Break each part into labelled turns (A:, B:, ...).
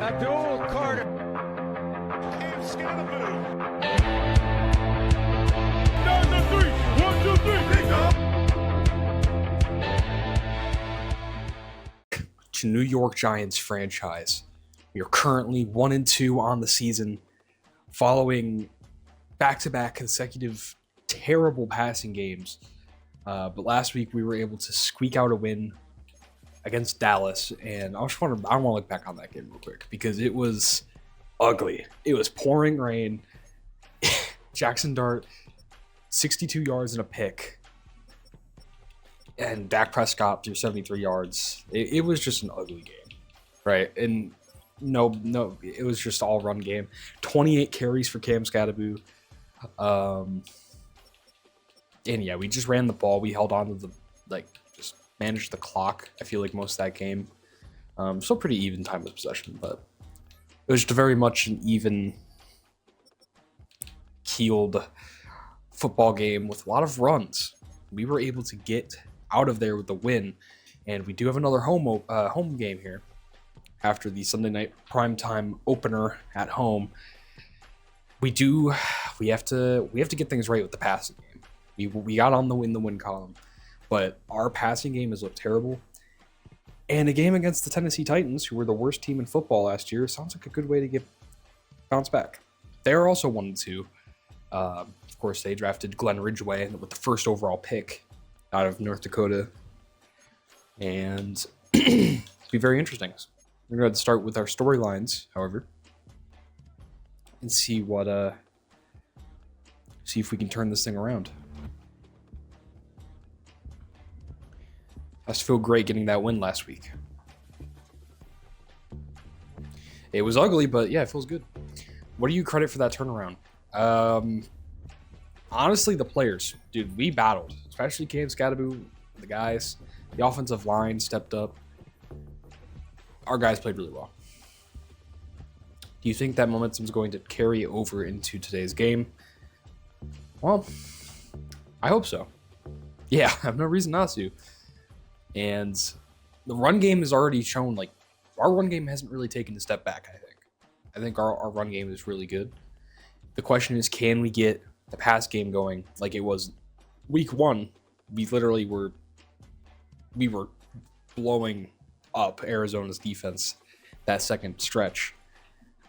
A: Abdul Carter.
B: Cam Scadaboo.
A: Down the three. 1, 2, 3. Big up.
C: To New York Giants franchise. We are currently 1-2 on the season, following back-to-back consecutive terrible passing games. But last week we were able to squeak out a win against Dallas, and I want to look back on that game real quick because it was ugly. It was pouring rain. Jackson Dart, 62 yards and a pick, and Dak Prescott threw 73 yards. It was just an ugly game, right? And no, it was just all run game. 28 carries for Cam Scadaboo. And yeah, we just ran the ball. We held on to just managed the clock. I feel like most of that game. Still pretty even time of possession, but it was just very much an even keeled football game with a lot of runs. We were able to get out of there with the win, and we do have another home game here after the Sunday night primetime opener at home. We have to get things right with the passing game. We got on the win column, but our passing game has looked terrible. And a game against the Tennessee Titans, who were the worst team in football last year, sounds like a good way to bounce back. They're also 1-2. Of course, they drafted Glenn Ridgway with the first overall pick out of North Dakota, and it'll be very interesting. We're going to start with our storylines, however, and see if we can turn this thing around. I just feel great getting that win last week. It was ugly, but yeah, it feels good. What do you credit for that turnaround? Honestly, the players. Dude, we battled. Especially Cam Scadaboo, the guys. The offensive line stepped up. Our guys played really well. Do you think that momentum is going to carry over into today's game? Well, I hope so. Yeah, I have no reason not to. And the run game has already shown, our run game hasn't really taken a step back, I think. I think our run game is really good. The question is, can we get the pass game going like it was week 1? We literally were blowing up Arizona's defense that second stretch.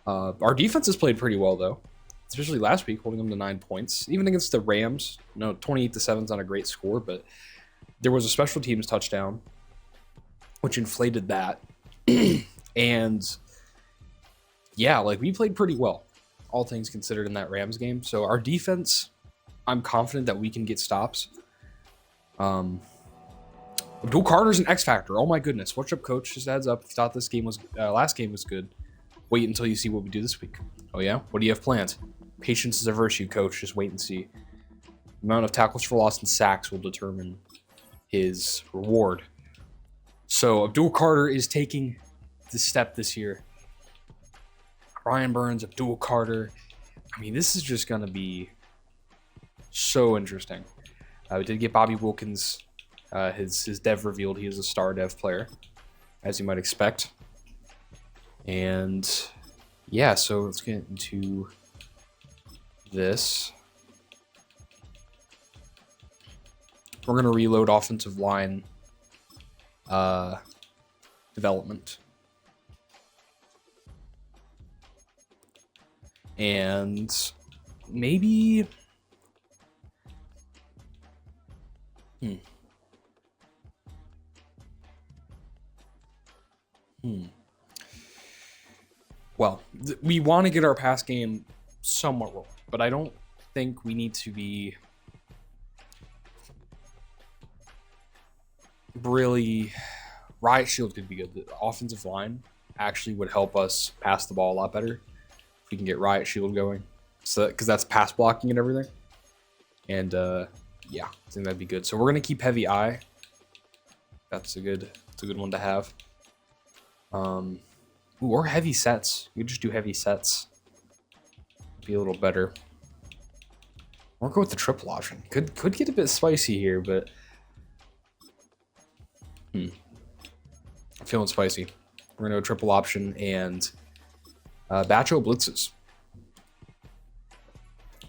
C: Our defense has played pretty well, though, especially last week, holding them to 9 points. Even against the Rams, 28-7 is not a great score, but there was a special teams touchdown, which inflated that. And yeah, we played pretty well, all things considered, in that Rams game. So our defense, I'm confident that we can get stops. Abdul Carter's an X factor. Oh my goodness. What's up, coach? Just a heads up. If you thought this game was last game was good, wait until you see what we do this week. Oh yeah? What do you have planned? Patience is a virtue, coach. Just wait and see. The amount of tackles for loss and sacks will determine his reward. So Abdul Carter is taking the step this year. Ryan Burns, Abdul Carter. I mean, this is just going to be so interesting. We did get Bobby Wilkins. His dev revealed he is a star dev player, as you might expect. And yeah, so let's get into this. We're going to reload offensive line development. And maybe... Well, we want to get our pass game somewhat rolling, but I don't think we need to be really... Riot Shield could be good. The offensive line actually would help us pass the ball a lot better if we can get Riot Shield going. So, because that's pass blocking and everything. And yeah, I think that'd be good. So we're gonna keep heavy eye. That's a good one to have. Or heavy sets. We just do heavy sets. Be a little better. Or go with the triple option. Could get a bit spicy here, but I'm feeling spicy. We're gonna go triple option, and Bacho blitzes.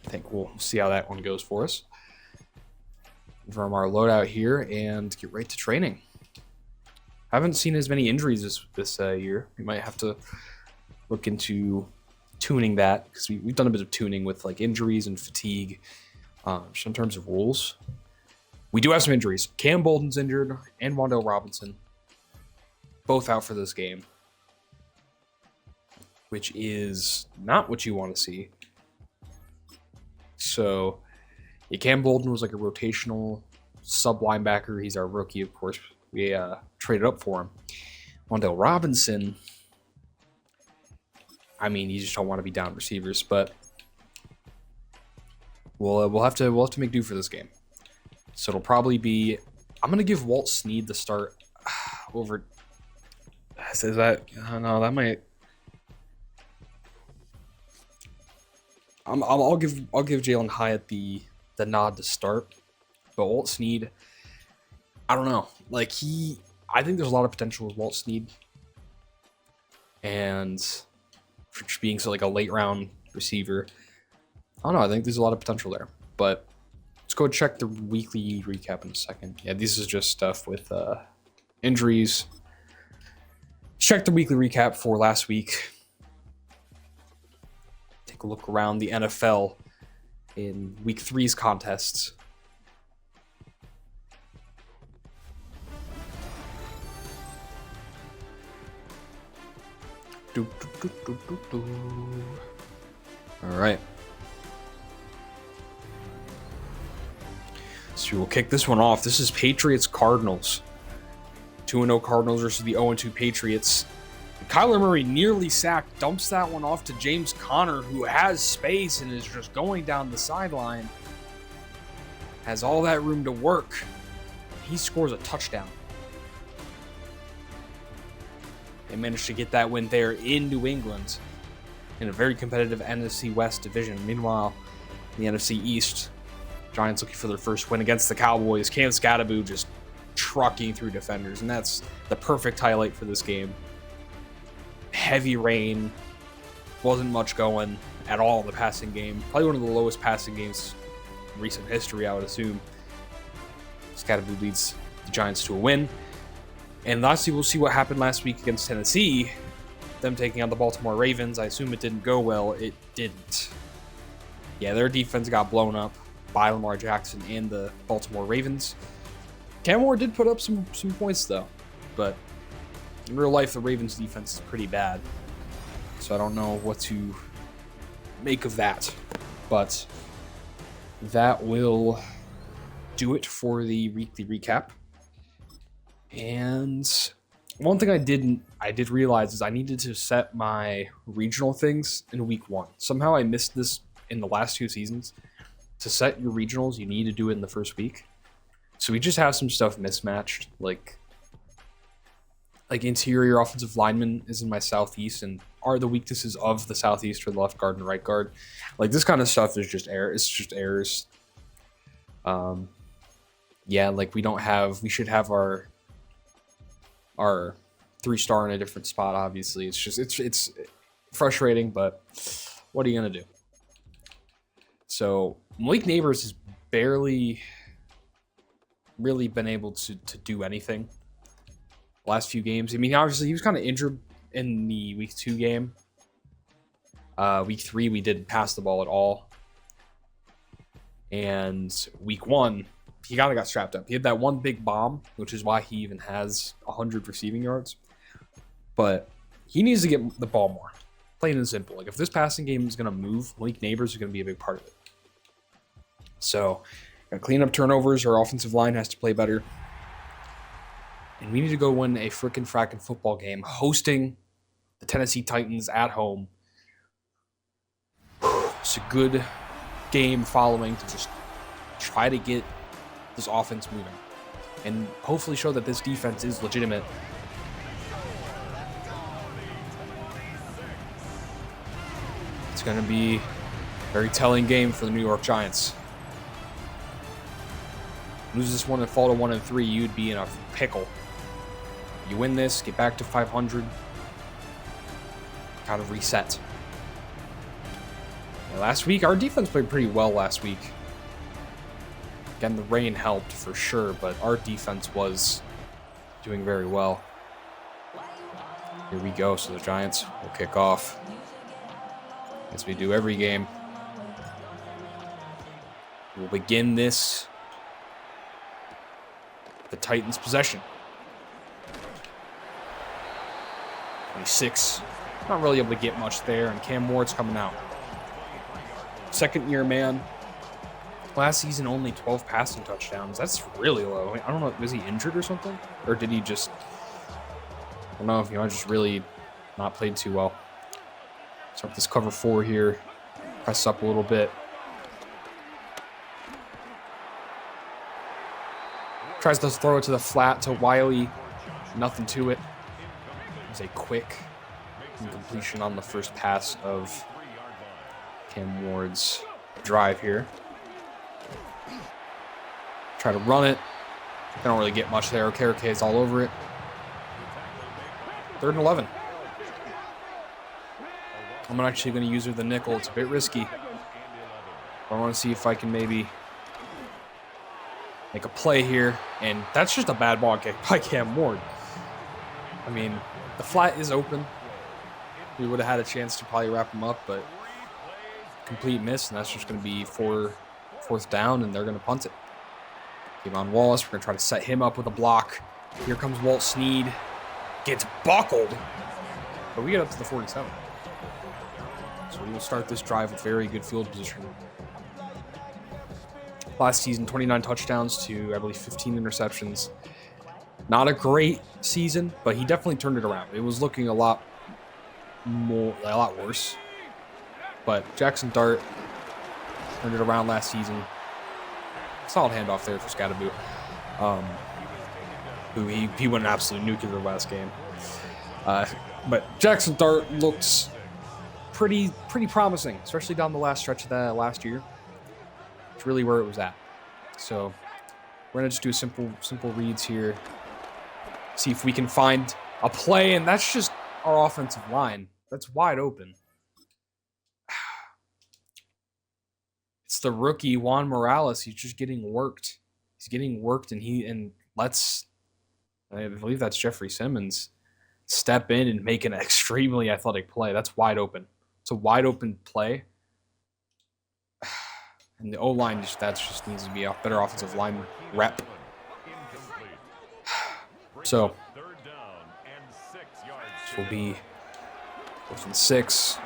C: I think we'll see how that one goes for us. From our loadout here and get right to training. Haven't seen as many injuries this year. We might have to look into tuning that because we've done a bit of tuning with like injuries and fatigue. Just in terms of rules, we do have some injuries. Cam Bolden's injured and Wandale Robinson, both out for this game, which is not what you want to see. So, yeah, Cam Bolden was like a rotational sub linebacker. He's our rookie, of course. We traded up for him. Wandale Robinson, I mean, you just don't want to be down receivers, but we'll have to make do for this game. So it'll probably be. I'm gonna give Walt Snead the start over. Is that? No, that might. I'll give Jalen Hyatt the nod to start, but Walt Snead, I don't know. Like I think there's a lot of potential with Walt Snead, and for just being so like a late round receiver, I don't know. I think there's a lot of potential there. But let's go check the weekly recap in a second. Yeah, this is just stuff with injuries. Check the weekly recap for last week. Take a look around the NFL in week 3's contests. All right. So we'll kick this one off. This is Patriots-Cardinals. 2-0 Cardinals versus the 0-2 Patriots. Kyler Murray nearly sacked, dumps that one off to James Conner, who has space and is just going down the sideline. Has all that room to work. He scores a touchdown. They managed to get that win there in New England in a very competitive NFC West division. Meanwhile, in the NFC East, Giants looking for their first win against the Cowboys. Cam Scatterbo just trucking through defenders, and that's the perfect highlight for this game. Heavy rain, wasn't much going at all in the passing game. Probably one of the lowest passing games in recent history, I would assume. Scatterbo leads the Giants to a win. And lastly, we'll see what happened last week against Tennessee. Them taking on the Baltimore Ravens. I assume it didn't go well. It didn't. Yeah, their defense got blown up by Lamar Jackson and the Baltimore Ravens. Cam Ward did put up some points, though. But in real life, the Ravens defense is pretty bad. So I don't know what to make of that. But that will do it for the weekly recap. And one thing I did realize is I needed to set my regional things in week 1. Somehow I missed this in the last 2 seasons. To set your regionals, you need to do it in the first week. So we just have some stuff mismatched, like interior offensive lineman is in my southeast, and are the weaknesses of the southeast for the left guard and right guard. Like this kind of stuff is just error. It's just errors. Yeah, like we should have our 3-star in a different spot. Obviously, it's frustrating, but what are you gonna do? So Malik Neighbors has barely really been able to do anything last few games. I mean, obviously he was kind of injured in the week 2 game. Week 3 we didn't pass the ball at all, and week 1 he kind of got strapped up. He had that one big bomb, which is why he even has 100 receiving yards. But he needs to get the ball more, plain and simple. Like if this passing game is going to move, Malik Neighbors is going to be a big part of it. So, gotta clean up turnovers. Our offensive line has to play better. And we need to go win a frackin' football game, hosting the Tennessee Titans at home. It's a good game following to just try to get this offense moving. And hopefully show that this defense is legitimate. It's going to be a very telling game for the New York Giants. Lose this one and fall to 1-3, you'd be in a pickle. You win this, get back to 500, kind of reset. Last week, our defense played pretty well last week. Again, the rain helped for sure, but our defense was doing very well. Here we go. So the Giants will kick off, as we do every game. We'll begin this, the Titans' possession. 26. Not really able to get much there, and Cam Ward's coming out. Second year man. Last season, only 12 passing touchdowns. That's really low. I don't know, was he injured or something? Or did he just, I don't know if he might just really not played too well. Start this cover 4 here. Press up a little bit. Tries to throw it to the flat to Wiley. Nothing to it. It was a quick incompletion on the first pass of Cam Ward's drive here. Try to run it. They don't really get much there. Okereke all over it. 3rd and 11. I'm actually going to use her the nickel. It's a bit risky. I want to see if I can maybe make a play here. And that's just a bad ball kick by Cam Ward. I mean, the flat is open. We would have had a chance to probably wrap him up, but complete miss, and that's just going to be fourth down, and they're going to punt it. Kevon Wallace, we're going to try to set him up with a block. Here comes Walt Snead. Gets buckled, but we get up to the 47. So we will start this drive with very good field position. Last season, 29 touchdowns to, I believe, 15 interceptions. Not a great season, but he definitely turned it around. It was looking a lot worse. But Jackson Dart turned it around last season. Solid handoff there for Scadaboo. Who he went an absolute nuclear last game. But Jackson Dart looks pretty promising, especially down the last stretch of that last year. It's really where it was at. So we're gonna just do simple reads here. See if we can find a play, and that's just our offensive line. That's wide open. It's the rookie Juan Morales. He's just getting worked. He's getting worked, and I believe that's Jeffrey Simmons, step in and make an extremely athletic play. That's wide open. It's a wide open play. And the O-line, that just needs to be a better offensive line rep. So, this will be 4th and 6.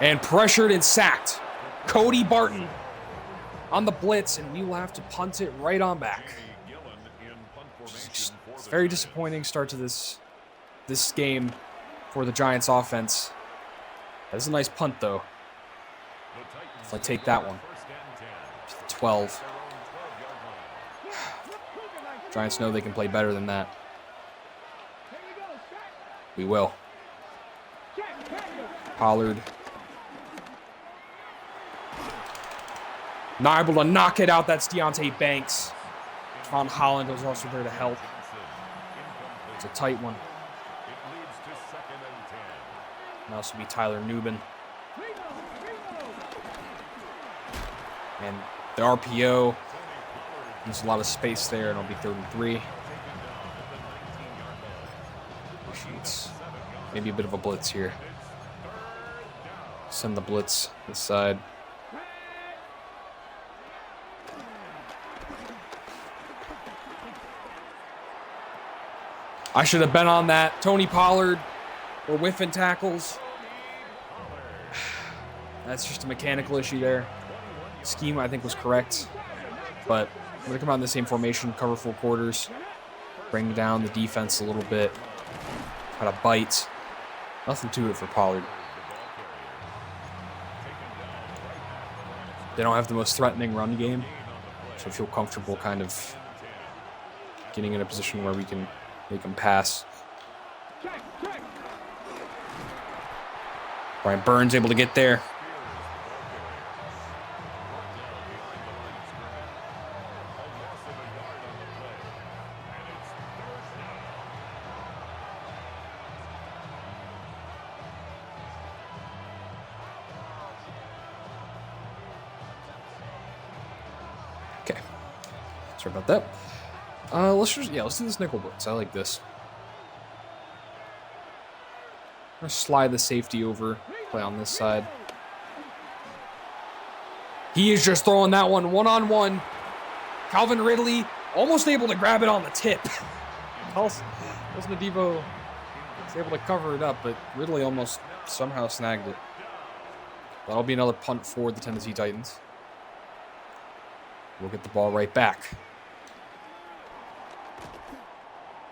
C: And pressured and sacked. Cody Barton on the blitz, and we will have to punt it right on back. It's very disappointing start to this game for the Giants offense. That's a nice punt, though. If I take that one to the 12. Giants know they can play better than that. We will. Pollard. Not able to knock it out. That's Deontay Banks. Von Holland was also there to help. It's a tight one. Now this will be Tyler Newman. And the RPO needs a lot of space there, and it'll be 3rd and 3. Sheets. Maybe a bit of a blitz here. Send the blitz this side. I should have been on that. Tony Pollard, we're whiffing tackles. That's just a mechanical issue there. Scheme, I think, was correct. But we're going to come out in the same formation, cover 4 quarters, bring down the defense a little bit, try to bite. Nothing to it for Pollard. They don't have the most threatening run game, so I feel comfortable kind of getting in a position where we can make them pass. Brian Burns able to get there. Sorry about that. Let's do this nickel blitz. I like this. I'm gonna slide the safety over, play on this side. He is just throwing that one-on-one. Calvin Ridley almost able to grab it on the tip. Nadivo was able to cover it up, but Ridley almost somehow snagged it. That'll be another punt for the Tennessee Titans. We'll get the ball right back.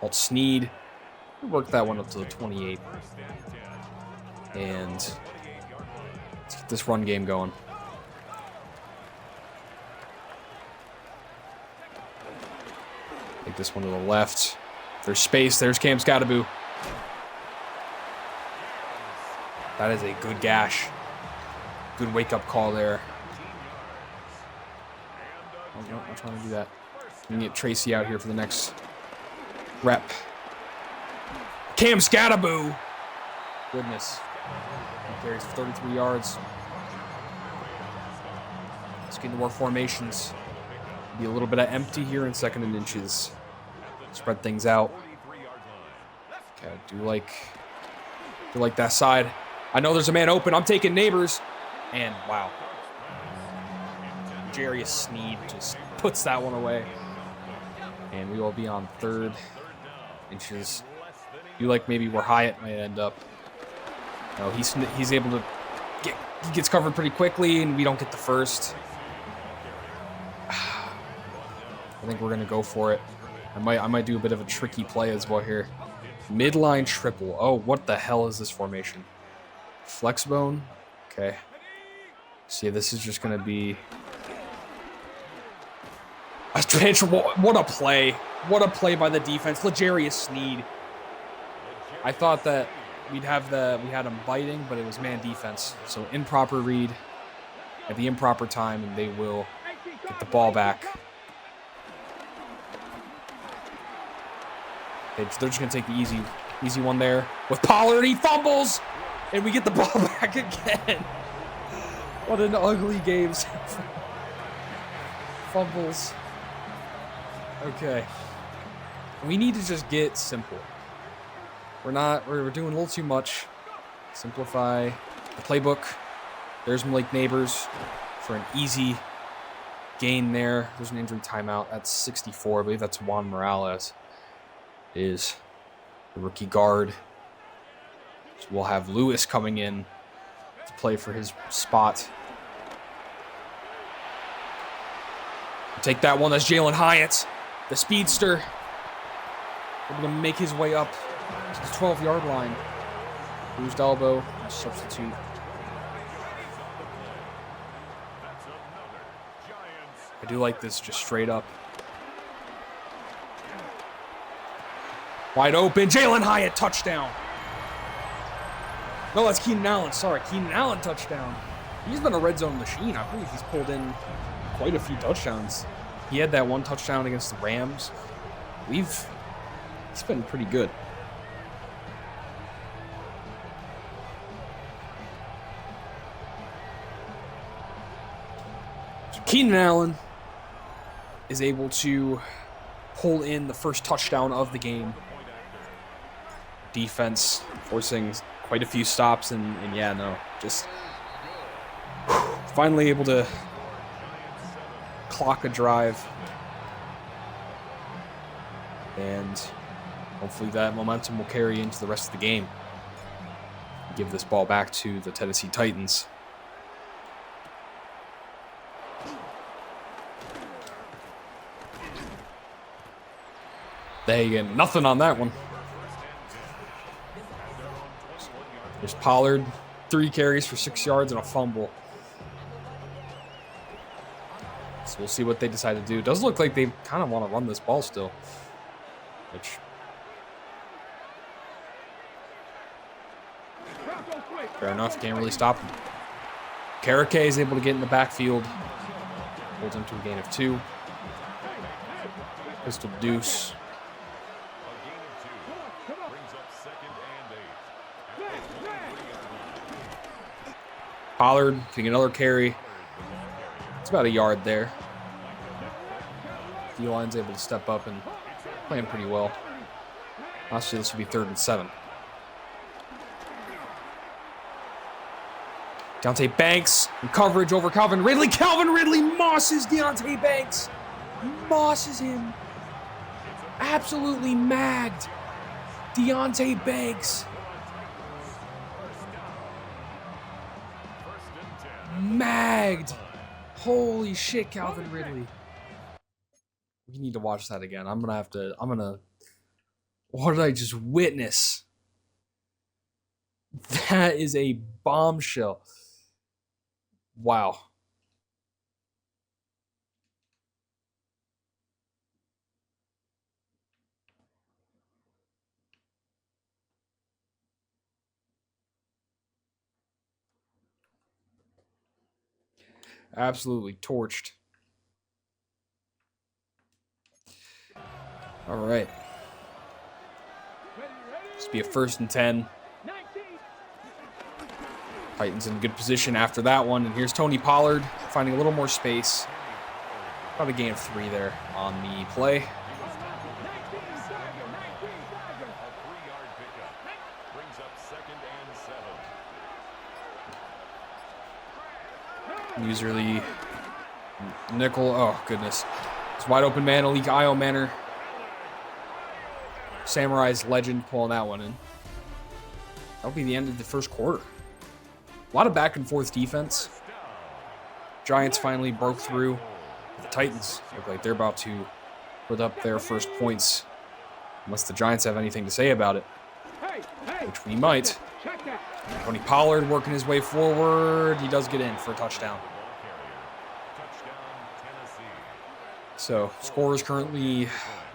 C: Walt Snead. We worked that one up to the 28. And let's get this run game going. Take this one to the left. There's space. There's Cam Scottaboo. That is a good gash. Good wake-up call there. Oh, no, I'm trying to do that. We can get Tracy out here for the next rep. Cam Scottaboo. Goodness. He carries for 33 yards. Let's get into more formations. Be a little bit of empty here in 2nd and inches. Spread things out. Okay, I do like that side. I know there's a man open. I'm taking Neighbors. And wow. Jarius Snead just puts that one away. And we will be on 3rd inches. You like maybe where Hyatt might end up. No, he's able to he gets covered pretty quickly, and we don't get the first. I think we're gonna go for it. I might do a bit of a tricky play as well here. Midline triple. Oh, what the hell is this formation? Flex bone. Okay. See, this is just gonna be a pitch. What a play! What a play by the defense. L'Jarius Snead. I thought that we had him biting, but it was man defense. So improper read at the improper time, and they will get the ball back. They're just gonna take the easy one there with Pollard. He fumbles, and we get the ball back again. What an ugly game. Fumbles. Okay. We need to just get simple. We're doing a little too much. Simplify the playbook. There's Malik Neighbors for an easy gain there. There's an injury timeout. That's 64. I believe that's Juan Morales. Is the rookie guard. So we'll have Lewis coming in to play for his spot. Take that one. That's Jalen Hyatt, the speedster. Able to make his way up to the 12-yard line. Bruised elbow, substitute. I do like this just straight up. Wide open, Jalen Hyatt, touchdown. No, that's Keenan Allen. Sorry, Keenan Allen, touchdown. He's been a red zone machine. I believe he's pulled in quite a few touchdowns. He had that one touchdown against the Rams. He's been pretty good. So Keenan Allen is able to pull in the first touchdown of the game. Defense forcing quite a few stops, and yeah, no, just finally able to clock a drive, and hopefully that momentum will carry into the rest of the game. Give this ball back to the Tennessee Titans. There you go, nothing on that one. There's Pollard, 3 carries for 6 yards and a fumble. So we'll see what they decide to do. It does look like they kind of want to run this ball still. Which, fair enough, can't really stop him. Karake is able to get in the backfield. Holds him to a gain of 2. Pistol deuce. Pollard getting another carry. It's about a yard there. D-line's able to step up and playing pretty well. Honestly, this will be 3rd and 7. Deontay Banks in coverage over Calvin Ridley. Calvin Ridley mosses Deontay Banks. Mosses him. Absolutely magged Deontay Banks. Magged. Holy shit, Calvin Ridley. We need to watch that again. What did I just witness? That is a bombshell. Wow. Absolutely torched. All right. This will be a 1st and 10. Titans in good position after that one. And here's Tony Pollard finding a little more space. About a gain of 3 there on the play. Usually nickel. Oh, goodness. It's wide open man, Alik Io Manor. Samurai's legend pulling that one in. That'll be the end of the 1st quarter. A lot of back and forth defense. Giants finally broke through. The Titans look like they're about to put up their first points. Unless the Giants have anything to say about it. Which we might. Tony Pollard working his way forward. He does get in for a touchdown. So, score is currently,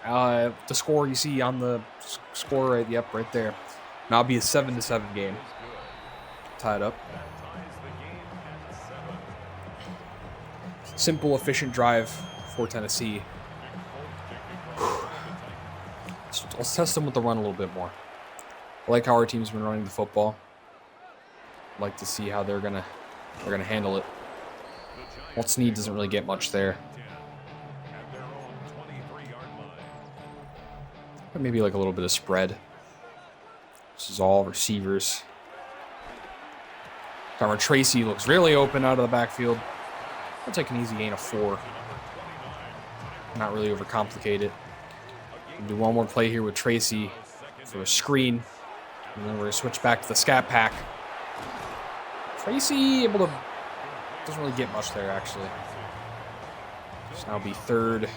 C: the score you see on the score right there. Now be a 7-7 game. Tied up. Simple, efficient drive for Tennessee. Let's test them with the run a little bit more. I like how our team's been running the football. I'd like to see how they're gonna handle it. Walt Snead doesn't really get much there. Maybe like a little bit of spread. This is all receivers. Cameron Tracy looks really open out of the backfield. I'll take an easy gain of 4. Not really overcomplicate it. We'll do one more play here with Tracy for a screen. And then we're going to switch back to the scat pack. Tracy able to... doesn't really get much there, actually. So now be 3rd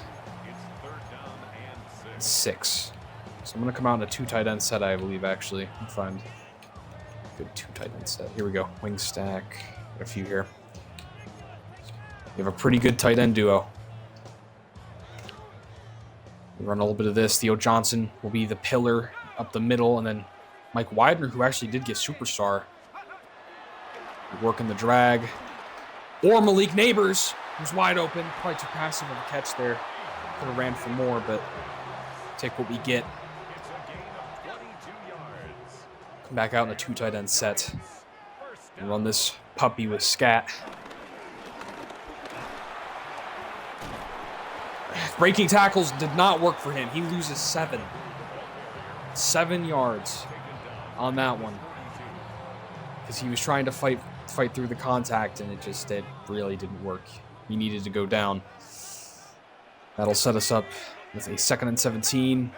C: and 6. So I'm going to come out in a 2 tight end set, I believe, actually. And find a good 2 tight end set. Here we go. Wing stack. Got a few here. We have a pretty good tight end duo. We run a little bit of this. Theo Johnson will be the pillar up the middle. And then Mike Widener, who actually did get superstar. Working the drag. Or Malik Neighbors, who's wide open. Probably too passive of a catch there. Could have ran for more, but take what we get. Come back out in a 2 tight end set. And run this puppy with scat. Breaking tackles did not work for him. He loses 7. 7 yards on that one. Because he was trying to fight through the contact, and it really didn't work. He needed to go down. That'll set us up with a 2nd and 17.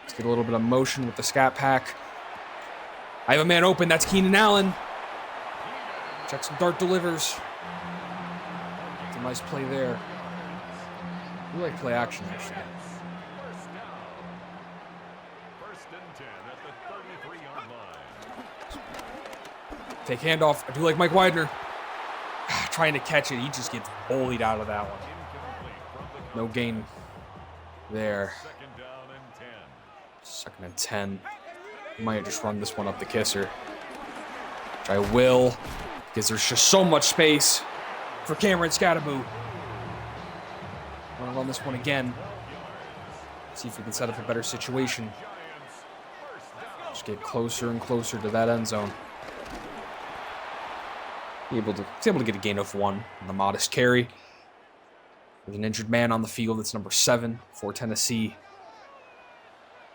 C: Let's get a little bit of motion with the scat pack. I have a man open. That's Keenan Allen. Jackson Dart delivers. It's a nice play there. We like play action, actually. Take handoff. I do like Mike Widener. Trying to catch it. He just gets bullied out of that one. No gain there. 2nd and 10. Might just run this one up the kisser. Which I will. Because there's just so much space for Cameron Scattaboo. I'm going to run this one again. See if we can set up a better situation. Just get closer and closer to that end zone. He's able to get a gain of 1 on the modest carry. There's an injured man on the field. It's number 7 for Tennessee.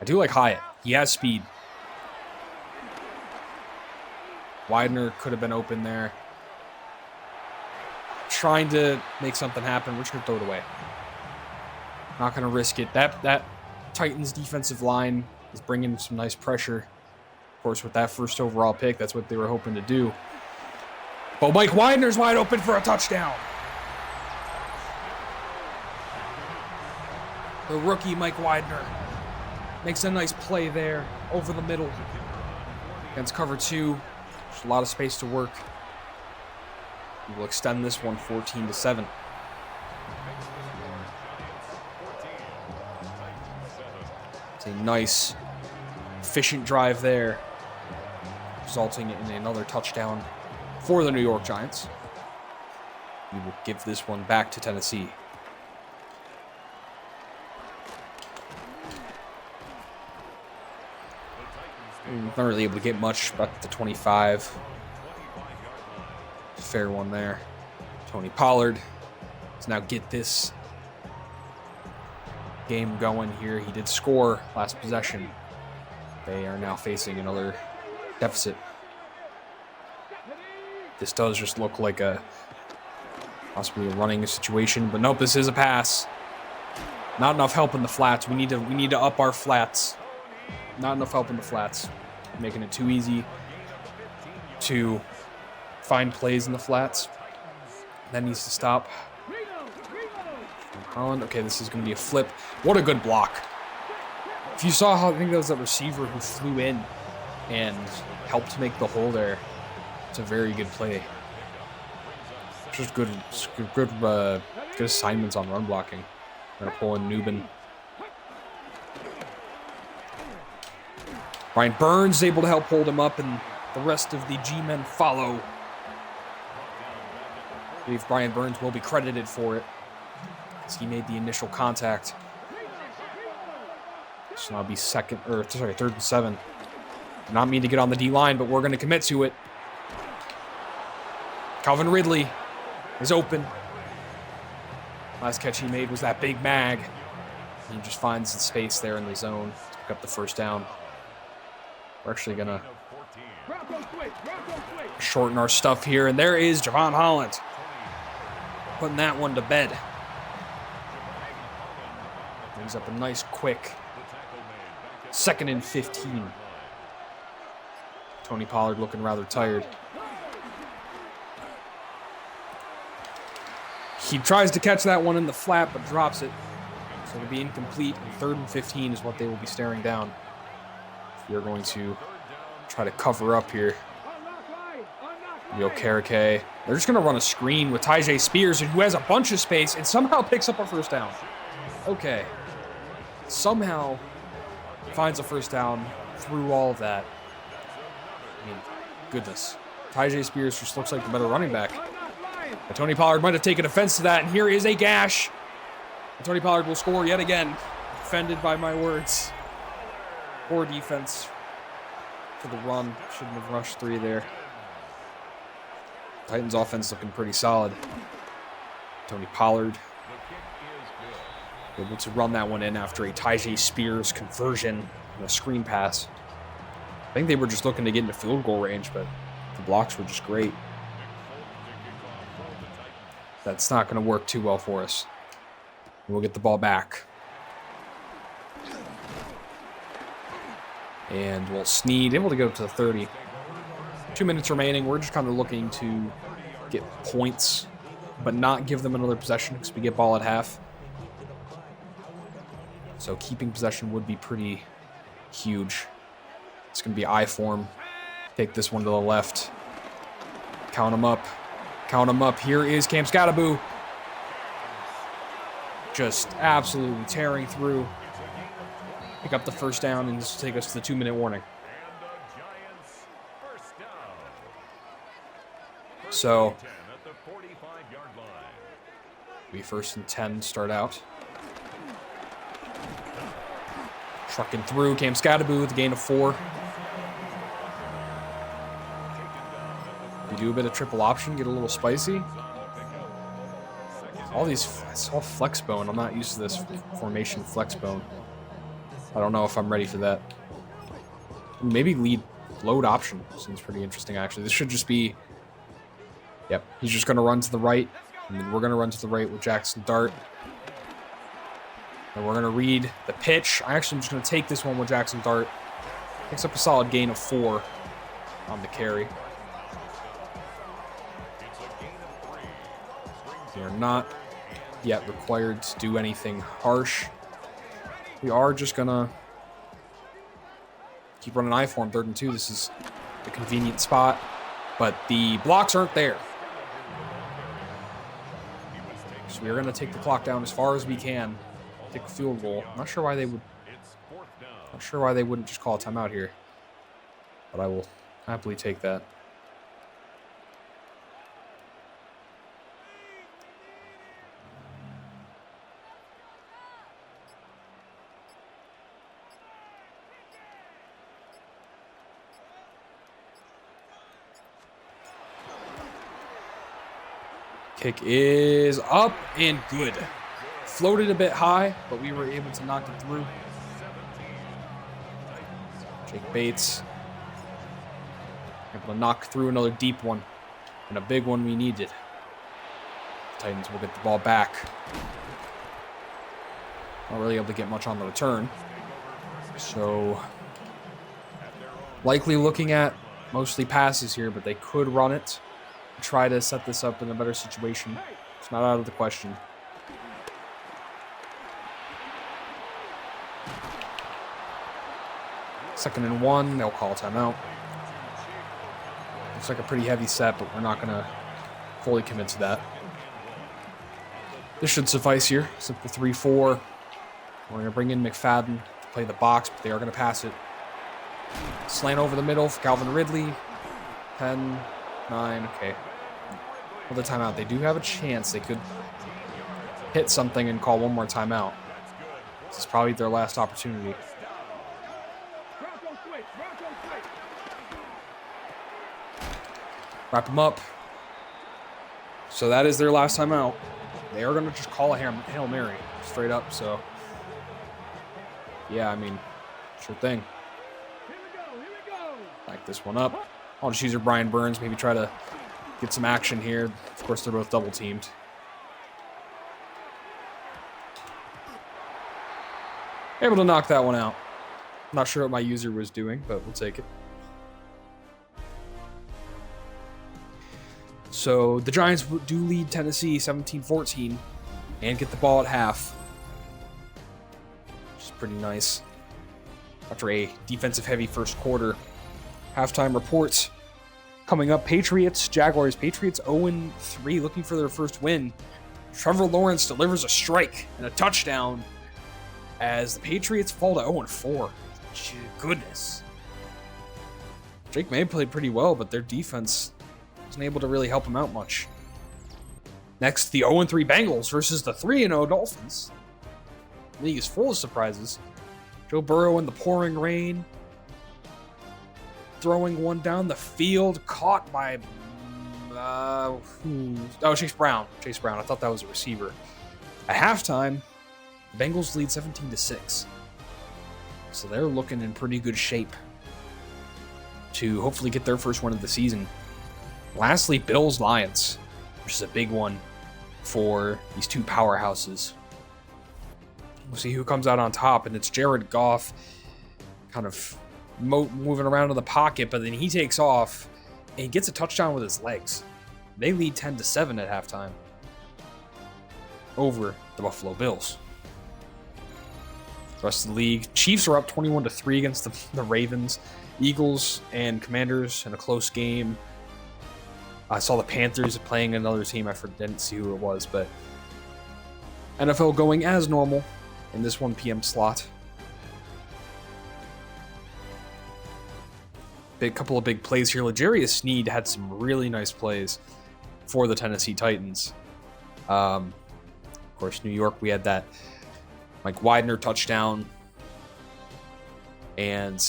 C: I do like Hyatt. He has speed. Widener could have been open there. Trying to make something happen. We're just going to throw it away. Not going to risk it. That Titans defensive line is bringing some nice pressure. Of course, with that first overall pick, that's what they were hoping to do. But Mike Widener's wide open for a touchdown. The rookie Mike Widener makes a nice play there over the middle against cover 2. There's a lot of space to work. We will extend this one 14-7. It's a nice, efficient drive there, resulting in another touchdown for the New York Giants. We will give this one back to Tennessee. Not really able to get much, about the 25. Fair one there. Tony Pollard does now get this game going here. He did score last possession. They are now facing another deficit. This does just look like a possibly a running situation, but nope, this is a pass. Not enough help in the flats. We need to up our flats. Not enough help in the flats. Making it too easy to find plays in the flats. That needs to stop. Holland. Okay, this is going to be a flip. What a good block. If you saw how, I think that was that receiver who flew in and helped make the hole there. It's a very good play. Just good assignments on run blocking. Gonna pull in Newbin. Brian Burns is able to help hold him up, and the rest of the G-men follow. I believe Brian Burns will be credited for it, as he made the initial contact. So now be third and 7. Did not mean to get on the D-line, but we're going to commit to it. Calvin Ridley is open. Last catch he made was that big mag. He just finds the space there in the zone to pick up the first down. We're actually going to shorten our stuff here. And there is Javon Holland putting that one to bed. Brings up a nice, quick 2nd and 15. Tony Pollard looking rather tired. He tries to catch that one in the flat, but drops it. So it'll be incomplete. And 3rd and 15 is what they will be staring down. You're going to try to cover up here. Yokerike. They're just going to run a screen with Tyjae Spears, who has a bunch of space and somehow picks up a first down. Okay. Somehow finds a first down through all of that. I mean, goodness. Tyjae Spears just looks like the better running back. But Tony Pollard might have taken offense to that, and here is a gash. And Tony Pollard will score yet again. Offended by my words. Poor defense for the run. Shouldn't have rushed 3 there. Titans offense looking pretty solid. Tony Pollard able to run that one in after a Tyjae Spears conversion and a screen pass. I think they were just looking to get into field goal range, but the blocks were just great. That's not going to work too well for us. We'll get the ball back. And we'll Snead able to go up to the 30. 2 minutes remaining. We're just kind of looking to get points, but not give them another possession because we get ball at half. So keeping possession would be pretty huge. It's going to be I form. Take this one to the left. Count them up. Count them up. Here is Cam Scattaboo. Just absolutely tearing through. Pick up the first down and just take us to the 2-minute warning. So, we 1st and 10 start out. Trucking through Cam Scattaboo with a gain of 4. We do a bit of triple option, get a little spicy. All these, it's all flex bone. I'm not used to this formation flex bone. I don't know if I'm ready for that. Maybe lead load option seems pretty interesting, actually. This should just be, yep, he's just going to run to the right. And then we're going to run to the right with Jackson Dart. And we're going to read the pitch. I actually am just going to take this one with Jackson Dart. Picks up a solid gain of 4 on the carry. We are not yet required to do anything harsh. We are just going to keep running I form 3rd and 2. This is a convenient spot, but the blocks aren't there. So we are going to take the clock down as far as we can. Take a field goal. I'm not sure why they would. Not sure why they wouldn't just call a timeout here, but I will happily take that. Kick is up and good. Floated a bit high, but we were able to knock it through. Jake Bates able to knock through another deep one, and a big one we needed. The Titans will get the ball back. Not really able to get much on the return. So likely looking at mostly passes here, but they could run it. Try to set this up in a better situation. It's not out of the question. Second and 1, they'll call timeout. Looks like a pretty heavy set, but we're not going to fully commit to that. This should suffice here. Simple 3-4. We're going to bring in McFadden to play the box, but they are going to pass it. Slant over the middle for Calvin Ridley. 10, 9, okay. Well, the timeout. They do have a chance. They could hit something and call one more timeout. This is probably their last opportunity. Wrap them up. So that is their last timeout. They are going to just call a Hail Mary straight up. So, yeah, I mean, sure thing. Back this one up. I'll just use Brian Burns. Maybe try to get some action here. Of course, they're both double teamed. Able to knock that one out. Not sure what my user was doing, but we'll take it. So the Giants do lead Tennessee 17-14 and get the ball at half, which is pretty nice. After a defensive-heavy first quarter. Halftime reports coming up. Patriots, Jaguars. Patriots 0-3, looking for their first win. Trevor Lawrence delivers a strike and a touchdown as the Patriots fall to 0-4. Goodness. Drake May played pretty well, but their defense wasn't able to really help him out much. Next, the 0-3 Bengals versus the 3-0 Dolphins. The league is full of surprises. Joe Burrow in the pouring rain, throwing one down the field, caught by Chase Brown. Chase Brown. I thought that was a receiver. At halftime, the Bengals lead 17-6. So they're looking in pretty good shape to hopefully get their first win of the season. Lastly, Bills-Lions, which is a big one for these two powerhouses. We'll see who comes out on top, and it's Jared Goff kind of moving around in the pocket, but then he takes off and he gets a touchdown with his legs. They lead 10-7 at halftime over the Buffalo Bills. The rest of the league, Chiefs are up 21-3 against the Ravens. Eagles and Commanders in a close game. I saw the Panthers playing another team. I didn't see who it was, but NFL going as normal in this 1 p.m. slot. Couple of big plays here. L'Jarius Sneed had some really nice plays for the Tennessee Titans. Of course, New York, we had that Mike Widener touchdown and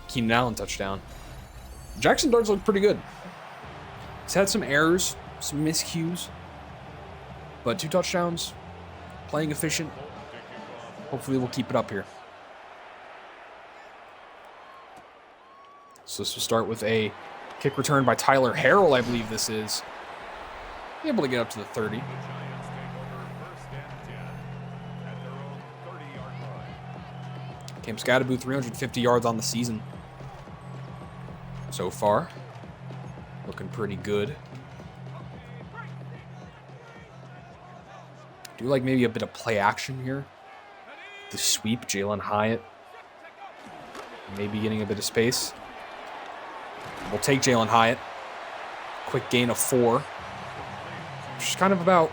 C: Keenan Allen touchdown. Jackson Dart's looked pretty good. He's had some errors, some miscues, But 2 touchdowns, playing efficient. Hopefully we'll keep it up here. So this will start with a kick return by Tyler Harrell, I believe this is. Able to get up to the 30. Cam Scadaboo, 350 yards on the season so far. Looking pretty good. Do like maybe a bit of play action here. The sweep, Jalen Hyatt. Maybe getting a bit of space. We'll take Jalen Hyatt. Quick gain of 4. Just kind of about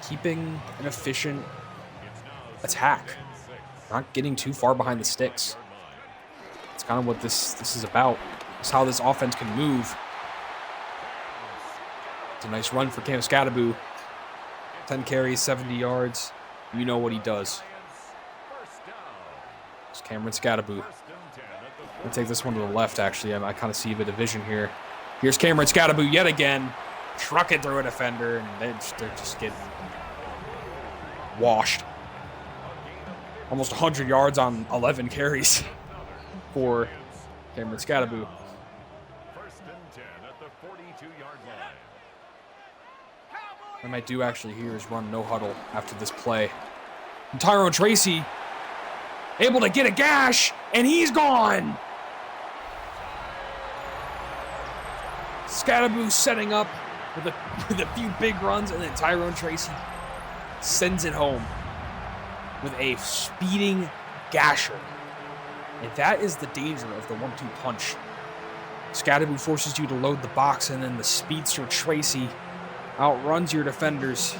C: keeping an efficient attack. Not getting too far behind the sticks. It's kind of what this is about. It's how this offense can move. It's a nice run for Cam Scadaboo. 10 carries, 70 yards. You know what he does. It's Cameron Scadaboo. I'll take this one to the left, actually. I kind of see a bit of vision here. Here's Cameron Scadaboo yet again. Truck it through a defender, and they're just getting washed. Almost 100 yards on 11 carries for Cameron Scadaboo. What I might do actually here is run no huddle after this play. And Tyrone Tracy able to get a gash, and he's gone. Scadaboo setting up with a few big runs, and then Tyrone Tracy sends it home with a speeding gasher. And that is the danger of the 1-2 punch. Scadaboo forces you to load the box, and then the speedster Tracy outruns your defenders.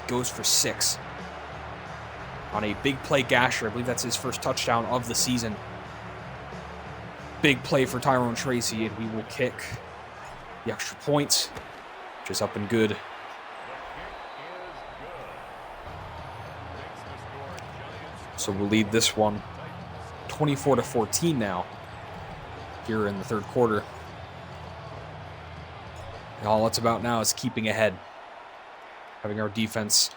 C: Goes for 6 on a big play gasher. I believe that's his first touchdown of the season. Big play for Tyrone Tracy, and we will kick the extra points, which is up and good. So we'll lead this one 24-14 now here in the third quarter. And all it's about now is keeping ahead, having our defense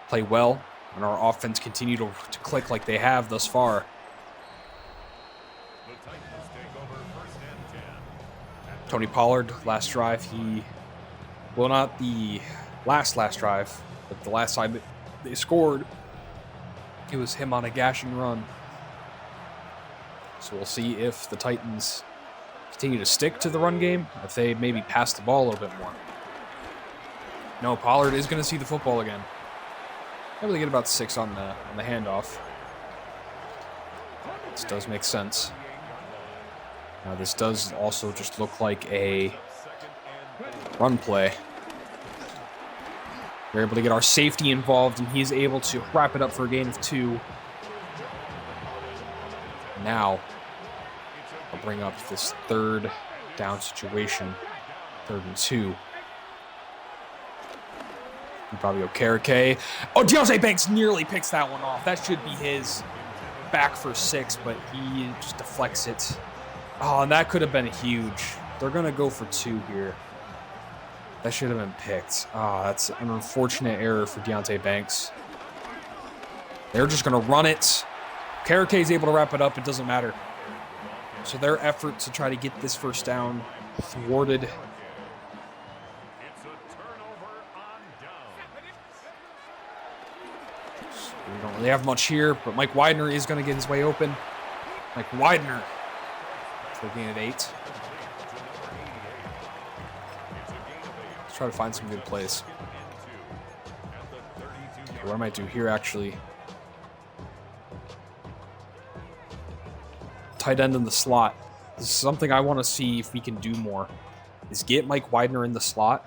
C: play well, and our offense continue to click like they have thus far. Tony Pollard, last drive, well, not the last drive, but the last time they scored, it was him on a gashing run. So we'll see if the Titans continue to stick to the run game, if they maybe pass the ball a little bit more. No, Pollard is going to see the football again. Able to get about 6 on the handoff. This does make sense. Now this does also just look like a run play. We're able to get our safety involved, and he's able to wrap it up for a gain of 2. Now, I'll bring up this third down situation, 3rd and 2. Probably Okereke. Oh, Deontay Banks nearly picks that one off. That should be his. Back for 6, but he just deflects it. Oh, and that could have been huge. They're going to go for 2 here. That should have been picked. Oh, that's an unfortunate error for Deontay Banks. They're just going to run it. Okereke is able to wrap it up. It doesn't matter. So their effort to try to get this first down thwarted. We don't really have much here, but Mike Widener is going to get his way open. Mike Widener for a gain of 8. Let's try to find some good plays. Okay, what I might do here, actually. Tight end in the slot. This is something I want to see if we can do more. Is get Mike Widener in the slot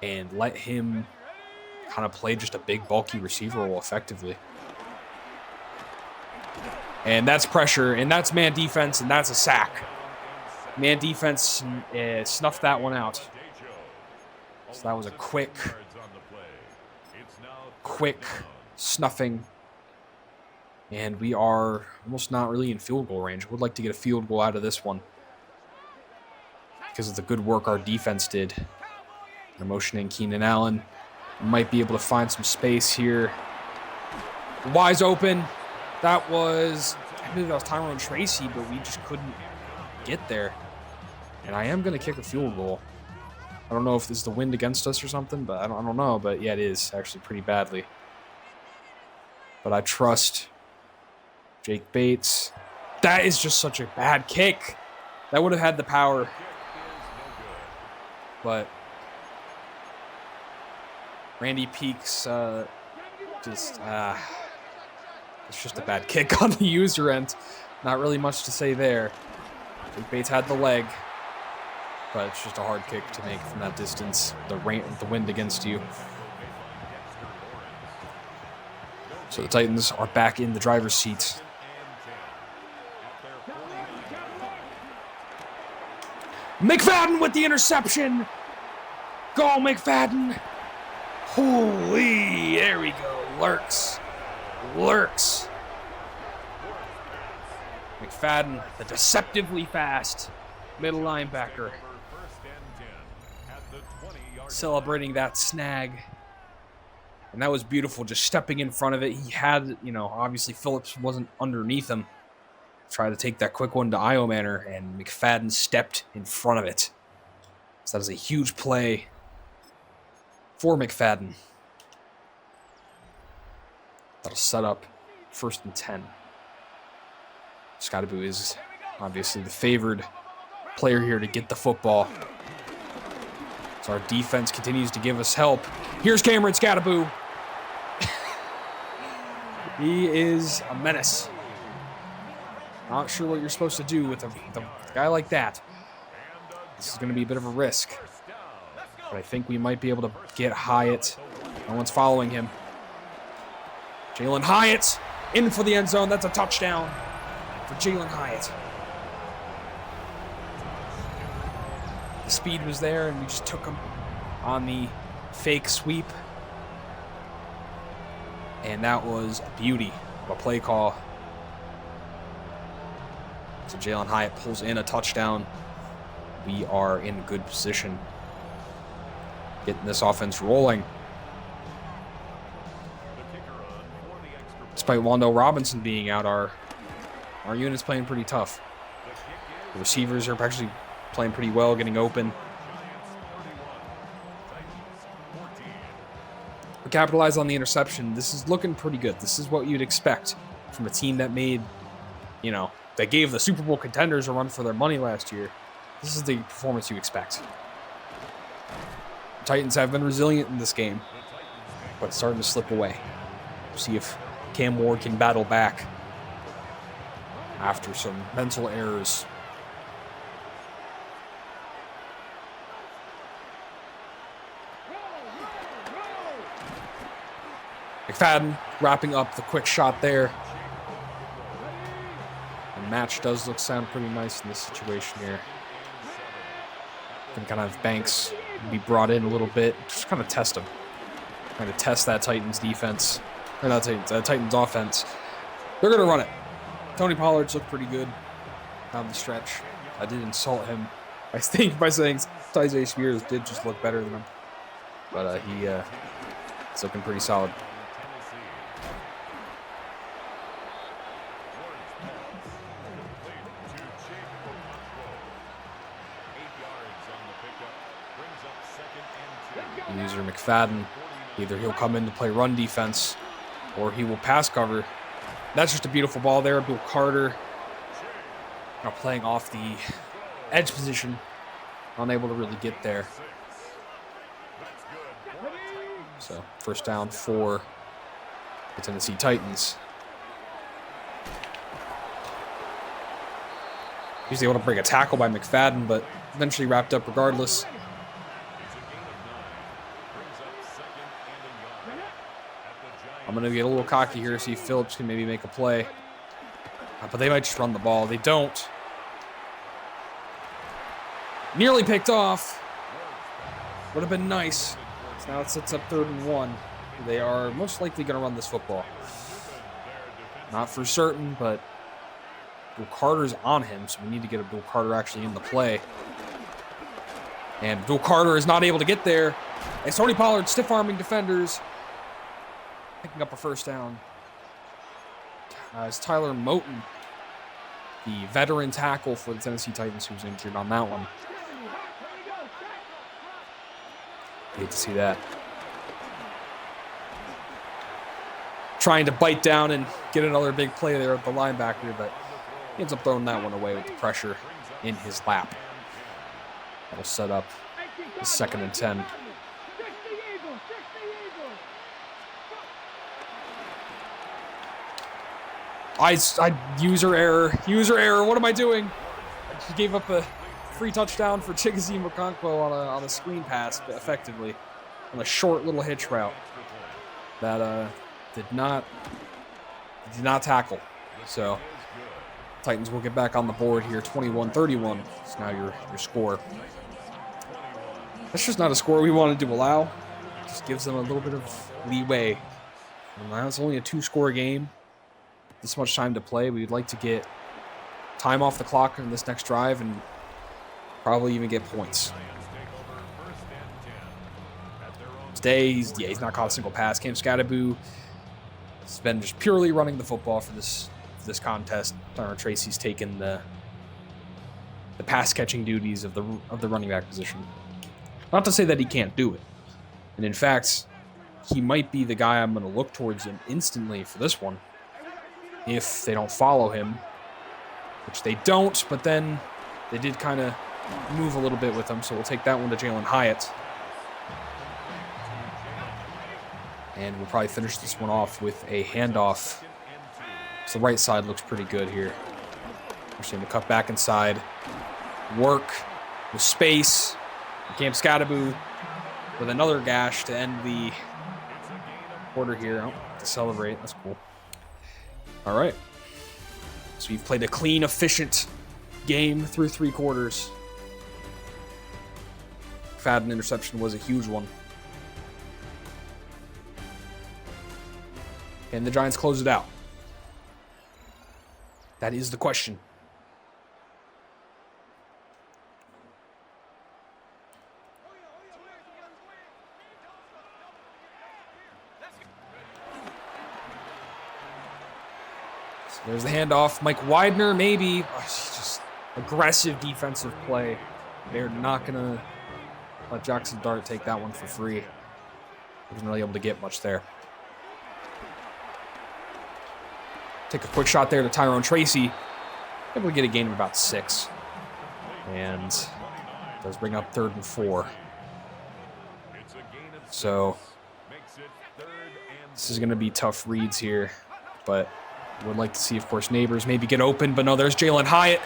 C: and let him kind of play just a big, bulky receiver role effectively. And that's pressure, and that's man defense, and that's a sack. Man defense snuffed that one out. So that was a quick snuffing. And we are almost not really in field goal range. Would like to get a field goal out of this one because of the good work our defense did They're motioning Keenan Allen. Might be able to find some space here. Wise open. I believe that was Tyrone Tracy, but we just couldn't get there. And I am going to kick a field goal. I don't know if this is the wind against us or something, but I don't know. But yeah, it is actually pretty badly. But I trust Jake Bates. That is just such a bad kick. That would have had the power. But Randy Peaks it's just a bad kick on the user end. Not really much to say there. Jake Bates had the leg, but it's just a hard kick to make from that distance. The wind against you. So the Titans are back in the driver's seat. McFadden with the interception. Go, McFadden. Holy, there we go. Lurks. McFadden, the deceptively fast middle linebacker. Celebrating that snag. And that was beautiful, just stepping in front of it. He had, obviously Phillips wasn't underneath him. Tried to take that quick one to Iomanner, and McFadden stepped in front of it. So that is a huge play for McFadden. That'll set up 1st and 10. Scottaboo is obviously the favored player here to get the football. So our defense continues to give us help. Here's Cameron Scottaboo. He is a menace. Not sure what you're supposed to do with a guy like that. This is going to be a bit of a risk. But I think we might be able to get Hyatt. No one's following him. Jalen Hyatt in for the end zone. That's a touchdown for Jalen Hyatt. The speed was there, and we just took him on the fake sweep. And that was a beauty of a play call. So Jalen Hyatt pulls in a touchdown. We are in good position. Getting this offense rolling. Despite Wando Robinson being out, our unit's playing pretty tough. The receivers are actually playing pretty well, getting open. We capitalize on the interception. This is looking pretty good. This is what you'd expect from a team that made, that gave the Super Bowl contenders a run for their money last year. This is the performance you expect. The Titans have been resilient in this game, but it's starting to slip away. See if Cam Ward can battle back after some mental errors. McFadden wrapping up the quick shot there. The match does sound pretty nice in this situation here. Can kind of Banks be brought in a little bit, just kind of test him. Trying to test that Titans defense. Or not Titans, Titans offense. They're going to run it. Tony Pollard's looked pretty good down the stretch. I did insult him by saying Tyjae Spears did just look better than him. But he's looking pretty solid. User McFadden, either he'll come in to play run defense or he will pass cover. That's just a beautiful ball there. Bill Carter now playing off the edge position, unable to really get there. So 1st down for the Tennessee Titans. He was able to break a tackle by McFadden, but eventually wrapped up regardless. I'm going to get a little cocky here to see if Phillips can maybe make a play. But they might just run the ball. They don't. Nearly picked off. Would have been nice. So now it sets up 3rd and 1. They are most likely going to run this football. Not for certain, but Bill Carter's on him, so we need to get Bill Carter actually in the play. And Bill Carter is not able to get there. It's Tony Pollard stiff-arming defenders, picking up a first down. It's Tyler Moton, the veteran tackle for the Tennessee Titans, who's injured on that one. Hate to see that. Trying to bite down and get another big play there at the linebacker, but he ends up throwing that one away with the pressure in his lap. That'll set up the 2nd and 10. User error. What am I doing? He gave up a free touchdown for Chigozie Okonkwo on a screen pass, but effectively on a short little hitch route that did not tackle. So Titans will get back on the board here. 21-31 is now your score. That's just not a score we wanted to allow. It just gives them a little bit of leeway. And now it's only a 2-score game. This much time to play. We'd like to get time off the clock in this next drive and probably even get points. Today, he's not caught a single pass. Cam Scattaboo has been just purely running the football for this contest. Tyron Tracy's taken the pass catching duties of the running back position. Not to say that he can't do it. And in fact, he might be the guy I'm going to look towards him instantly for this one. If they don't follow him, which they don't, but then they did kind of move a little bit with him, so we'll take that one to Jalen Hyatt. And we'll probably finish this one off with a handoff. So the right side looks pretty good here. We're seeing the cut back inside. Work with space. Cam Scattaboo with another gash to end the quarter here. Oh, to celebrate. That's cool. All right. So you've played a clean, efficient game through 3 quarters. McFadden interception was a huge one. And the Giants close it out. That is the question. So there's the handoff. Mike Widener, maybe. Oh, just aggressive defensive play. They're not going to let Jackson Dart take that one for free. Wasn't really able to get much there. Take a quick shot there to Tyrone Tracy. Able to get a gain of about 6. And does bring up 3rd and 4. So this is going to be tough reads here. But would like to see, of course, Neighbors maybe get open. But no, there's Jalen Hyatt,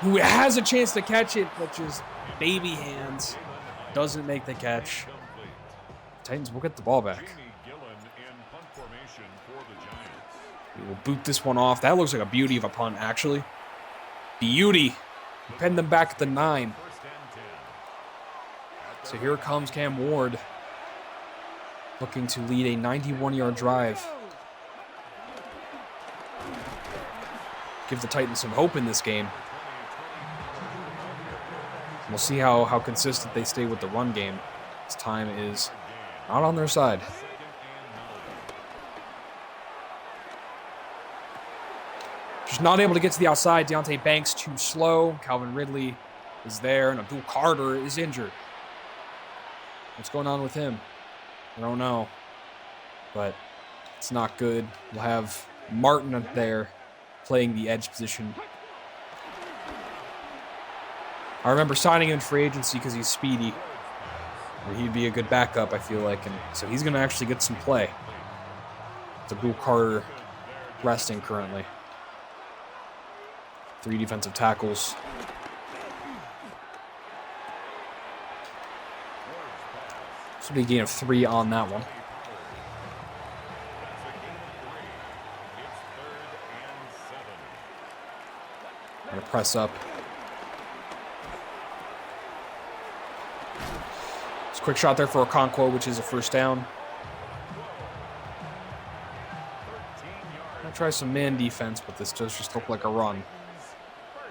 C: who has a chance to catch it, but just baby hands. Doesn't make the catch. Titans will get the ball back. We will boot this one off. That looks like a beauty of a punt, actually. Beauty. Pen them back at the 9. So here comes Cam Ward, looking to lead a 91-yard drive. Give the Titans some hope in this game. We'll see how consistent they stay with the run game. This time is not on their side. Just not able to get to the outside. Deontay Banks too slow. Calvin Ridley is there, and Abdul Carter is injured. What's going on with him? I don't know, but it's not good. We'll have Martin up there playing the edge position. I remember signing him in free agency because he's speedy. He'd be a good backup, I feel like, and so he's going to actually get some play. It's Abdul Carter resting currently. 3 defensive tackles. This will be a gain of 3 on that one. Gonna press up. It's a quick shot there for Okonkwo, which is a first down. I'll try some man defense, but this does just look like a run.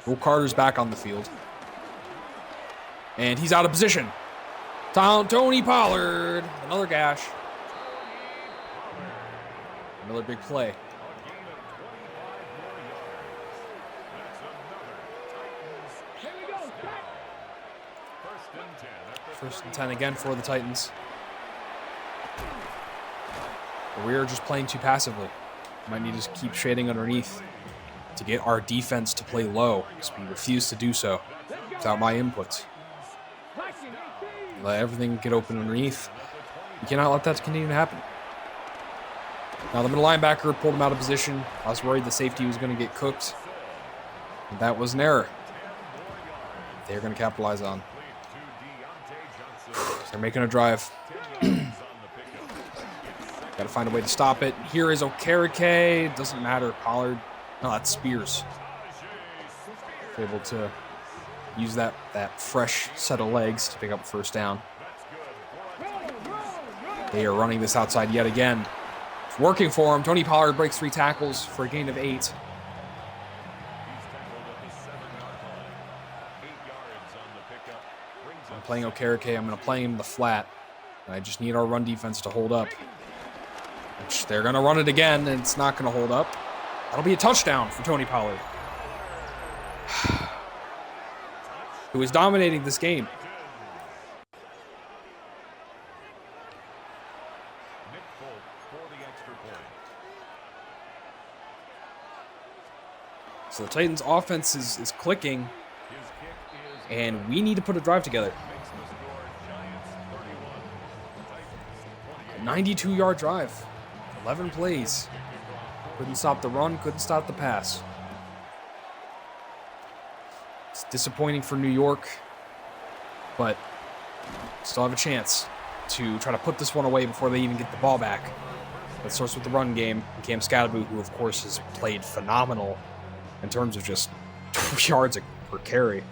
C: Will Carter's back on the field. And he's out of position. Tony Pollard. Another gash. Another big play. First and 10 again for the Titans. We are just playing too passively. Might need to keep shading underneath to get our defense to play low, because we refuse to do so without my inputs. Let everything get open underneath. You cannot let that continue to happen. Now the middle linebacker pulled him out of position. I was worried the safety was going to get cooked. And that was an error. They're going to capitalize on. They're making a drive. Got to find a way to stop it. Here is Okereke. Doesn't matter. Pollard. No, that's Spears. Able to use that fresh set of legs to pick up a first down. They are running this outside yet again. It's working for him. Tony Pollard breaks 3 tackles for a gain of 8. I'm playing Okereke. I'm going to play him in the flat. I just need our run defense to hold up. Which they're going to run it again, and it's not going to hold up. That'll be a touchdown for Tony Pollard, who is dominating this game. So the Titans' offense is clicking, and we need to put a drive together. A 92-yard drive, 11 plays. Couldn't stop the run, couldn't stop the pass. It's disappointing for New York, but still have a chance to try to put this one away before they even get the ball back. That starts with the run game. Cam Scadaboo, who of course has played phenomenal in terms of just yards per carry.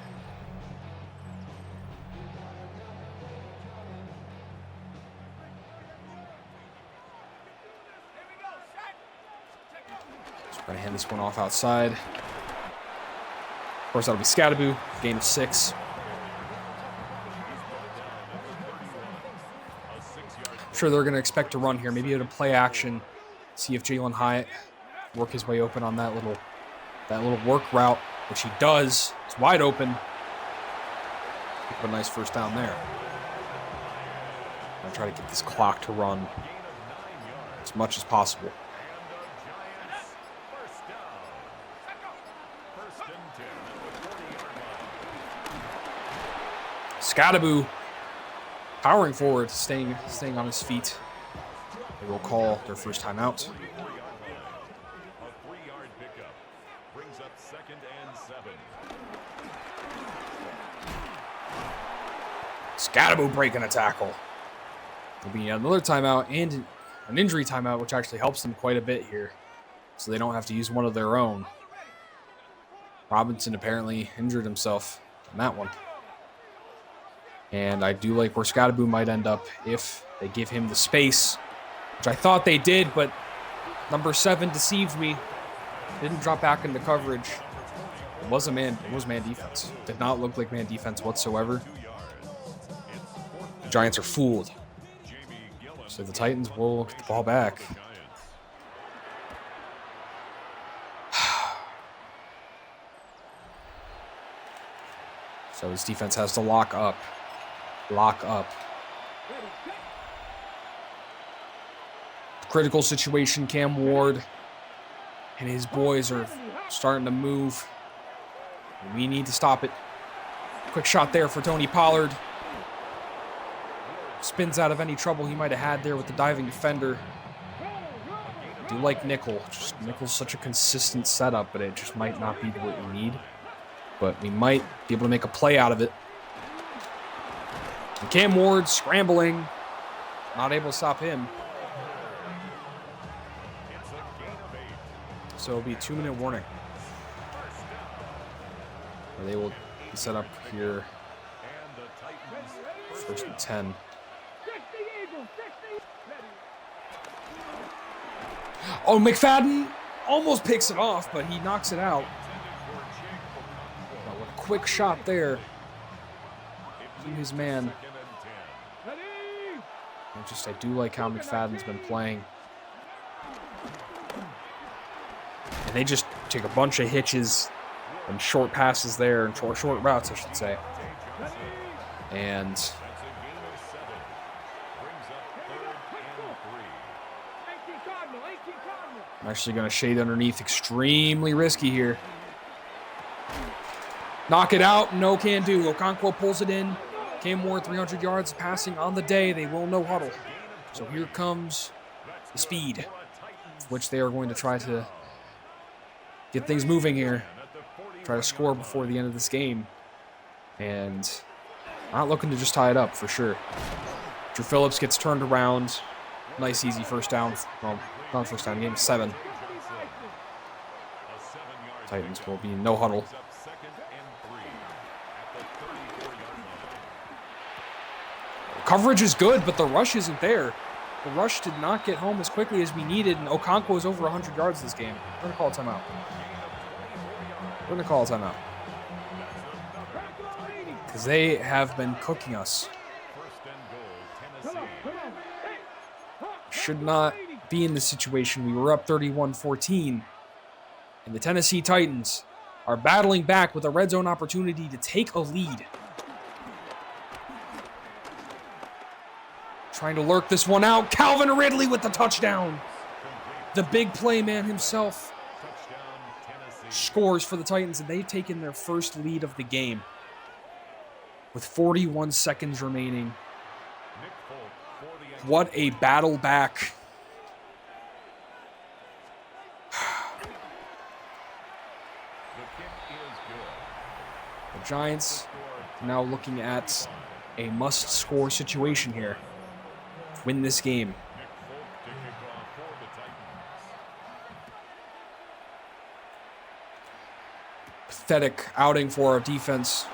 C: Going to hand this one off outside. Of course, that'll be Scadaboo, gain of 6. I'm sure they're going to expect to run here. Maybe to play action, see if Jalen Hyatt work his way open on that little work route, which he does. It's wide open. Pick up a nice first down there. I'm going to try to get this clock to run as much as possible. Scadaboo powering forward, staying on his feet. They will call their first time out. Scadaboo breaking a tackle. There'll be another timeout and an injury timeout, which actually helps them quite a bit here, so they don't have to use one of their own. Robinson apparently injured himself in that one. And I do like where Scadaboo might end up if they give him the space, which I thought they did, but number 7 deceived me. Didn't drop back into coverage. It was man defense. Did not look like man defense whatsoever. The Giants are fooled. So the Titans will get the ball back. So his defense has to lock up. Critical situation, Cam Ward and his boys are starting to move. We need to stop it. Quick shot there for Tony Pollard. Spins out of any trouble he might have had there with the diving defender. I do like nickel. Just nickel's such a consistent setup, but it just might not be what we need. But we might be able to make a play out of it. And Cam Ward scrambling. Not able to stop him. So it'll be a 2-minute warning. Or they will be set up here. First and 10. Oh, McFadden almost picks it off, but he knocks it out. A quick shot there. His man. I do like how McFadden's been playing. And they just take a bunch of hitches and short passes there, and short routes, I should say. And I'm actually going to shade underneath. Extremely risky here. Knock it out. No can do. Okonkwo pulls it in. Cam Ward, 300 yards passing on the day. They will no huddle. So here comes the speed, which they are going to try to get things moving here. Try to score before the end of this game. And not looking to just tie it up for sure. Drew Phillips gets turned around. Nice, easy first down. Well, not first down. Game 7. Titans will be no huddle. Coverage is good, but the rush isn't there. The rush did not get home as quickly as we needed, and Okonkwo is over 100 yards this game. We're going to call a timeout. We're going to call a timeout. Because they have been cooking us. Should not be in this situation. We were up 31-14. And the Tennessee Titans are battling back with a red zone opportunity to take a lead. Trying to lurk this one out. Calvin Ridley with the touchdown. The big play man himself scores for the Titans, and they've taken their first lead of the game with 41 seconds remaining. What a battle back. The Giants now looking at a must-score situation here. Win this game. Pathetic outing for our defense.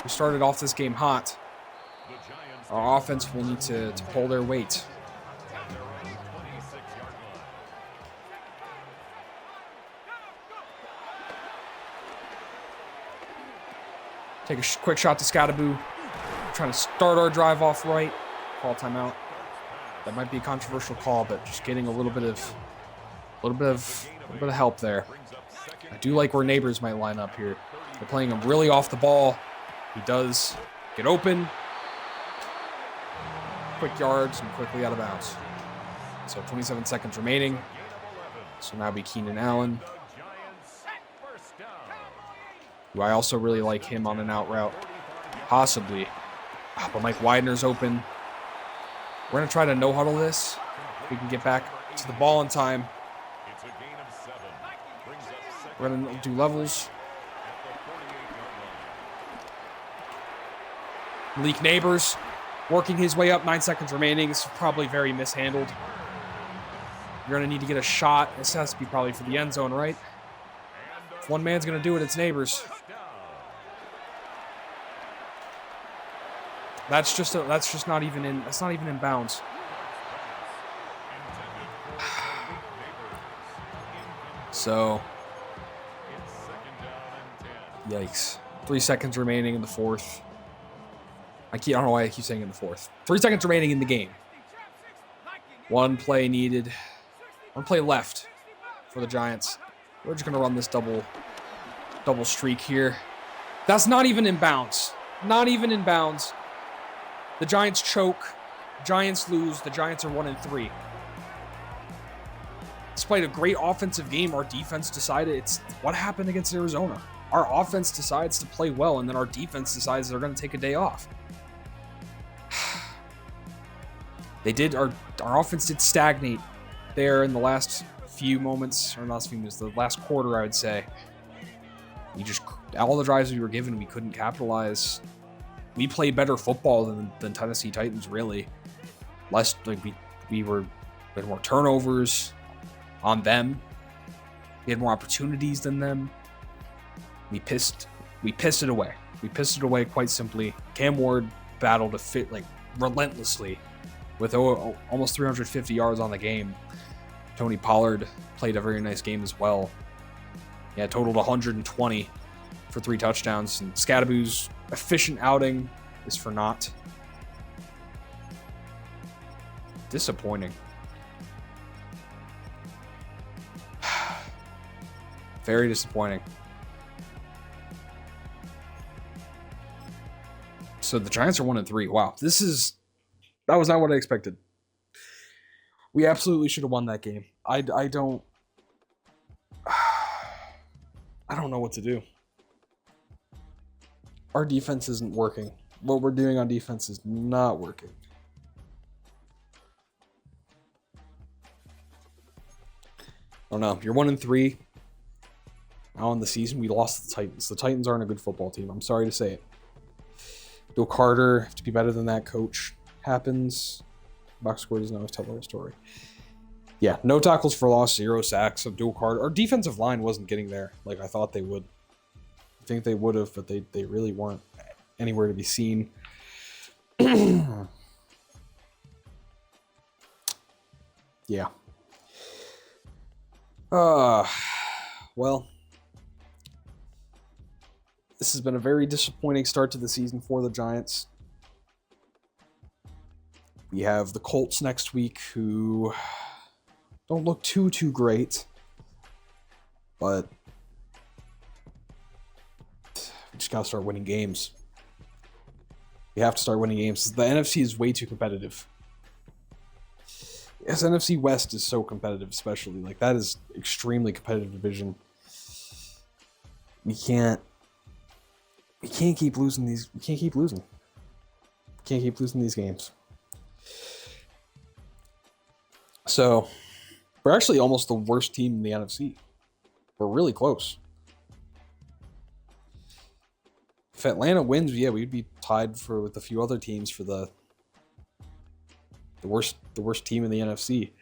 C: We started off this game hot. Our offense will need to pull their weight. Take a quick shot to Scattaboo. Trying to start our drive off right. Call timeout. That might be a controversial call, but just getting a little bit of help there. I do like where Neighbors might line up here. They're playing him really off the ball. He does get open. Quick yards and quickly out of bounds. So 27 seconds remaining. So now be Keenan Allen, who I also really like him on an out route. Possibly. But Mike Widener's open. We're going to try to no-huddle this. If we can get back to the ball in time. We're going to do levels. Malik Neighbors working his way up. 9 seconds remaining. This is probably very mishandled. You're going to need to get a shot. This has to be probably for the end zone, right? If one man's going to do it, it's Neighbors. That's not even in bounds. So, yikes. 3 seconds remaining in the fourth. I don't know why I keep saying in the fourth. 3 seconds remaining in the game. One play needed. One play left for the Giants. We're just going to run this double streak here. That's not even in bounds. Not even in bounds. The Giants choke. Giants lose. The Giants are 1-3. Despite a great offensive game, our defense decided it's what happened against Arizona. Our offense decides to play well, and then our defense decides they're going to take a day off. They did. Our offense did stagnate there in the last few moments, or last few minutes, the last quarter, I would say. All the drives we were given, we couldn't capitalize. We played better football than Tennessee Titans, really. We had more turnovers on them. We had more opportunities than them. We pissed it away. We pissed it away quite simply. Cam Ward battled to fit relentlessly with almost 350 yards on the game. Tony Pollard played a very nice game as well. Yeah, totaled 120 for 3 touchdowns. And Scattaboo's efficient outing is for naught. Disappointing. Very disappointing. So the Giants are 1-3. Wow, that was not what I expected. We absolutely should have won that game. I don't know what to do. Our defense isn't working. What we're doing on defense is not working. I don't know. You're 1-3. Now in the season, we lost to the Titans. The Titans aren't a good football team. I'm sorry to say it. Bill Carter, have to be better than that, coach. Happens. Box score doesn't always tell the whole story. Yeah, no tackles for loss, 0 sacks. Abdul Carter. Our defensive line wasn't getting there like I thought they would. I think they would have, but they really weren't anywhere to be seen. Yeah. Well, this has been a very disappointing start to the season for the Giants. We have the Colts next week, who don't look too great, but we just gotta start winning games. We have to start winning games. The NFC is way too competitive. Yes, NFC West is so competitive, especially. Like, that is extremely competitive division. We can't keep losing these. We can't keep losing. We can't keep losing these games. So, we're actually almost the worst team in the NFC. We're really close. If Atlanta wins, yeah, we'd be tied with a few other teams for the worst team in the NFC.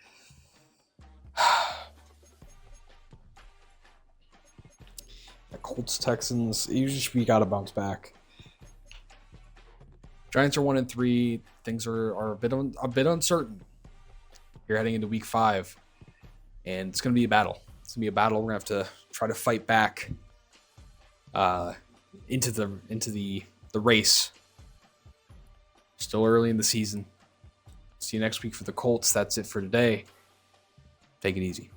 C: The Colts, Texans, we gotta bounce back. Giants are 1-3. Things are a bit uncertain. You're heading into week 5, and it's gonna be a battle. It's gonna be a battle. We're gonna have to try to fight back into the race. Still early in the season. See you next week for the Colts. That's it for today. Take it easy.